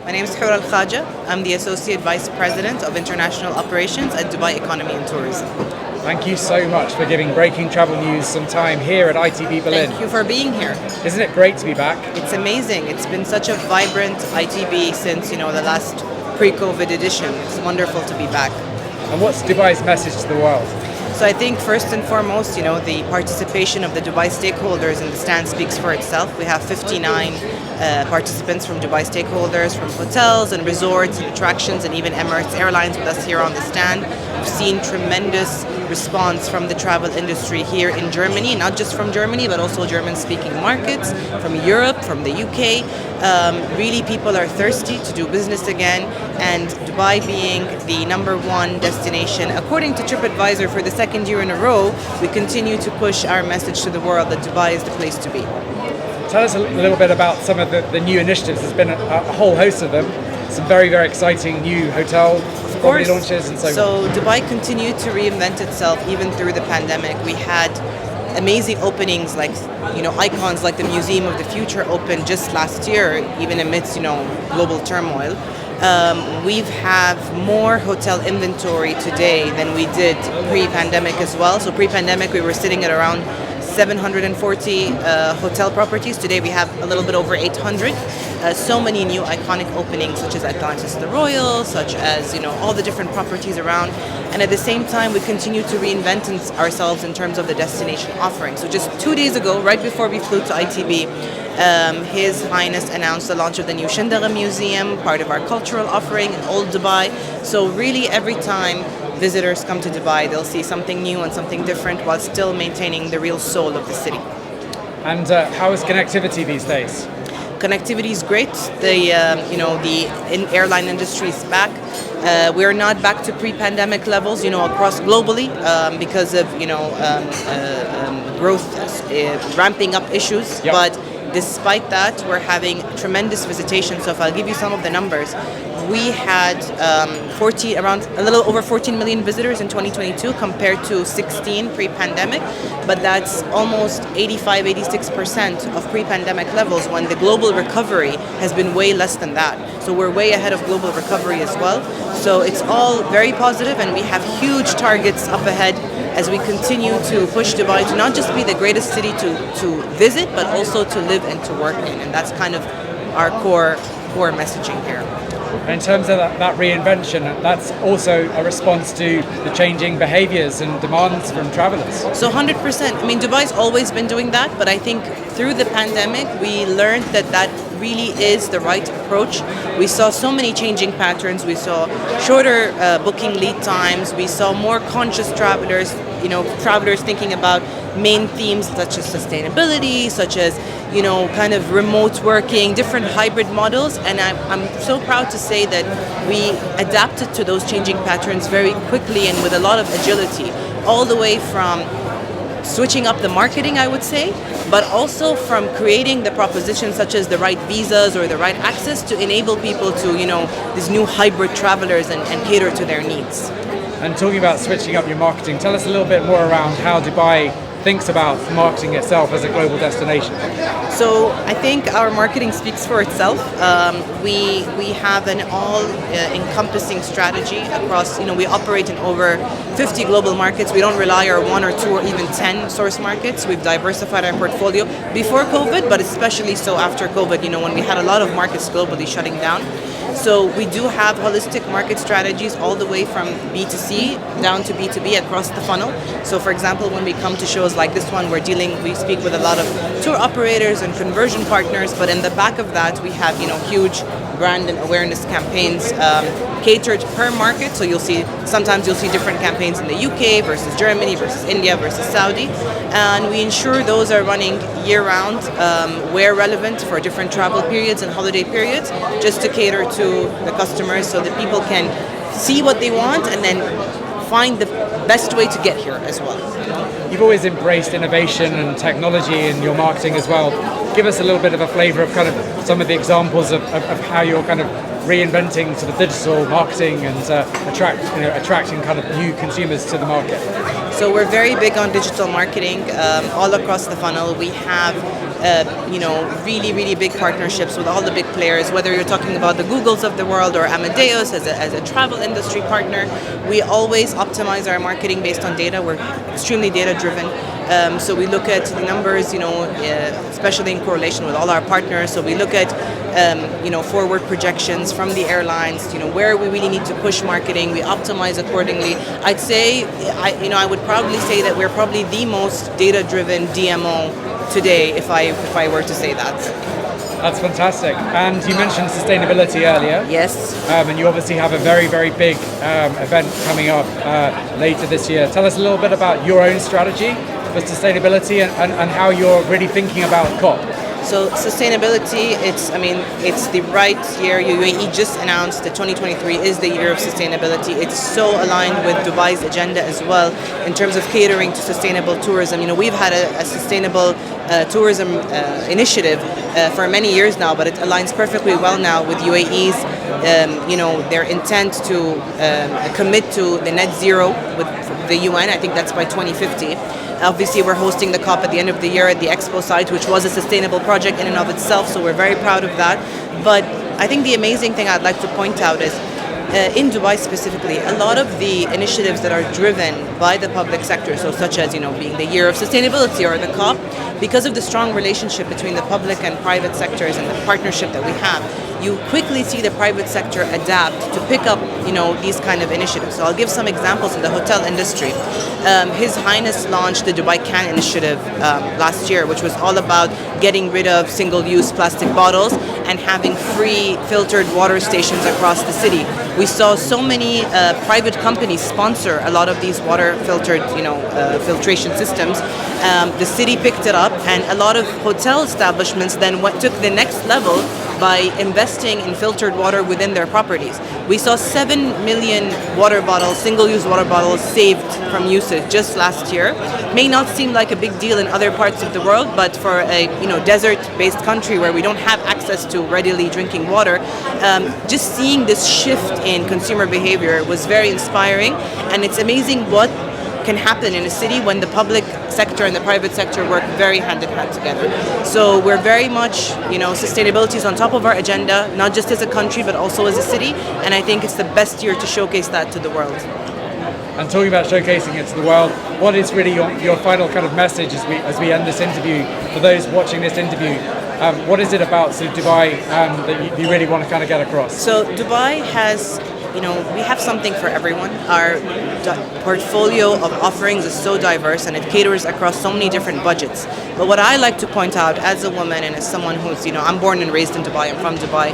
My name is Hoor Khaja. I'm the Associate Vice President of International Operations at Dubai Economy and Tourism. Thank you so much for giving Breaking Travel News some time here at ITB Berlin. Thank you for being here. Isn't it great to be back? It's amazing. It's been such a vibrant ITB since, the last pre-COVID edition. It's wonderful to be back. And what's Dubai's message to the world? So I think first and foremost, the participation of the Dubai stakeholders in the stand speaks for itself. We have 59 participants from Dubai stakeholders, from hotels and resorts and attractions, and even Emirates Airlines with us here on the stand. We've seen tremendous response from the travel industry here in Germany, not just from Germany, but also German-speaking markets, from Europe, from the UK. Really, people are thirsty to do business again, and Dubai being the number one destination, according to TripAdvisor for the second year in a row, we continue to push our message to the world that Dubai is the place to be. Tell us a little bit about some of the new initiatives. There's been a whole host of them. Some very, very exciting new hotel property launches and so on. So Dubai continued to reinvent itself even through the pandemic. We had amazing openings like, icons like the Museum of the Future opened just last year, even amidst, global turmoil. We have more hotel inventory today than we did pre-pandemic as well. So pre-pandemic, we were sitting at around 740 hotel properties. Today we have a little bit over 800. So many new iconic openings, such as Atlantis the Royal, such as all the different properties around. And at the same time, we continue to reinvent ourselves in terms of the destination offering. So just 2 days ago, right before we flew to ITB, His Highness announced the launch of the new Shindagha Museum, part of our cultural offering in Old Dubai. So really every time visitors come to Dubai, they'll see something new and something different while still maintaining the real soul of the city. And how is connectivity these days? Connectivity is great. The airline industry is back. We're not back to pre-pandemic levels, across globally because of growth ramping up issues. Yep. But despite that, we're having tremendous visitation. So if I'll give you some of the numbers, we had around a little over 14 million visitors in 2022 compared to 16 pre-pandemic, but that's almost 85-86% of pre-pandemic levels when the global recovery has been way less than that. So we're way ahead of global recovery as well. So it's all very positive, and we have huge targets up ahead as we continue to push Dubai to not just be the greatest city to visit, but also to live and to work in. And that's kind of our core messaging here. In terms of that reinvention, that's also a response to the changing behaviors and demands from travelers. So 100%. I mean, Dubai's always been doing that, but I think through the pandemic, we learned that really is the right approach. We saw so many changing patterns. We saw shorter booking lead times. We saw more conscious travelers, travelers thinking about main themes such as sustainability, such as, kind of remote working, different hybrid models. And I'm so proud to say that we adapted to those changing patterns very quickly and with a lot of agility, all the way from switching up the marketing, I would say, but also from creating the propositions such as the right visas or the right access to enable people to, these new hybrid travelers and cater to their needs. And talking about switching up your marketing, tell us a little bit more around how Dubai thinks about marketing itself as a global destination. So I think our marketing speaks for itself. We have an all-encompassing strategy across, we operate in over 50 global markets. We don't rely on 1 or 2 or even 10 source markets. We've diversified our portfolio before COVID, but especially so after COVID, when we had a lot of markets globally shutting down. So we do have holistic market strategies all the way from B2C down to B2B across the funnel. So for example, when we come to shows like this one, we speak with a lot of tour operators and conversion partners, but in the back of that, we have, huge brand and awareness campaigns catered per market. So sometimes you'll see different campaigns in the UK versus Germany versus India versus Saudi. And we ensure those are running year round, where relevant for different travel periods and holiday periods, just to cater to the customers so that people can see what they want and then find the best way to get here as well. You've always embraced innovation and technology in your marketing as well. Give us a little bit of a flavour of kind of some of the examples of how you're kind of reinventing sort of digital marketing and attracting kind of new consumers to the market. So we're very big on digital marketing all across the funnel. We have really big partnerships with all the big players, whether you're talking about the Googles of the world or Amadeus as a travel industry partner. We always optimize our marketing based on data. We're extremely data driven. So we look at the numbers, especially in correlation with all our partners. So we look at, forward projections from the airlines, where we really need to push marketing. We optimize accordingly. I'd say, I would probably say that we're probably the most data-driven DMO today, if I were to say that. That's fantastic. And you mentioned sustainability earlier. Yes. And you obviously have a very big event coming up later this year. Tell us a little bit about your own strategy for sustainability and how you're really thinking about COP. So sustainability, it's the right year. UAE just announced that 2023 is the year of sustainability. It's so aligned with Dubai's agenda as well in terms of catering to sustainable tourism. We've had a sustainable tourism initiative for many years now, but it aligns perfectly well now with UAE's, their intent to commit to the net zero with the UN. I think that's by 2050. Obviously, we're hosting the COP at the end of the year at the Expo site, which was a sustainable project in and of itself, so we're very proud of that. But I think the amazing thing I'd like to point out is, in Dubai specifically, a lot of the initiatives that are driven by the public sector, so such as, being the year of sustainability or the COP, because of the strong relationship between the public and private sectors and the partnership that we have, you quickly see the private sector adapt to pick up, these kind of initiatives. So I'll give some examples in the hotel industry. His Highness launched the Dubai Can initiative last year, which was all about getting rid of single-use plastic bottles and having free filtered water stations across the city. We saw so many private companies sponsor a lot of these water filtered, filtration systems. The city picked it up, and a lot of hotel establishments then took the next level by investing in filtered water within their properties. We saw 7 million water bottles, single-use water bottles, saved from usage just last year. May not seem like a big deal in other parts of the world, but for a desert-based country where we don't have access to readily drinking water, just seeing this shift in consumer behavior was very inspiring, and it's amazing what can happen in a city when the public sector and the private sector work very hand in hand together. So we're very much, sustainability is on top of our agenda, not just as a country, but also as a city. And I think it's the best year to showcase that to the world. And talking about showcasing it to the world, what is really your final kind of message as we end this interview for those watching this interview? What is it about Dubai that you really want to kind of get across? So Dubai has, we have something for everyone. Our portfolio of offerings is so diverse and it caters across so many different budgets. But what I like to point out as a woman and as someone who's, I'm born and raised in Dubai, I'm from Dubai,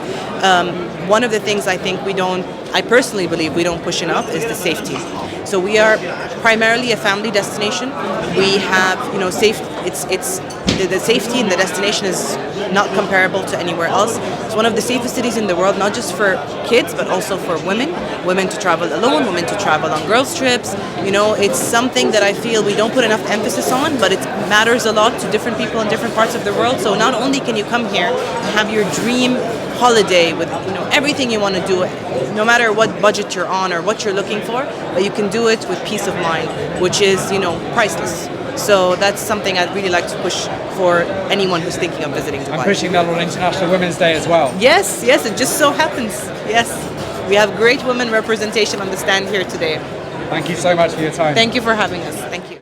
one of the things I personally believe we don't push enough is the safety. So we are primarily a family destination. We have, the safety in the destination is not comparable to anywhere else. It's one of the safest cities in the world, not just for kids, but also for women to travel alone, women to travel on girls' trips. It's something that I feel we don't put enough emphasis on, but it matters a lot to different people in different parts of the world. So not only can you come here and have your dream holiday with everything you want to do, no matter what budget you're on or what you're looking for, but you can do it with peace of mind, which is priceless. So that's something I'd really like to push for anyone who's thinking of visiting Dubai. I'm pushing that on International Women's Day as well. Yes, it just so happens. Yes, we have great women representation on the stand here today. Thank you so much for your time. Thank you for having us. Thank you.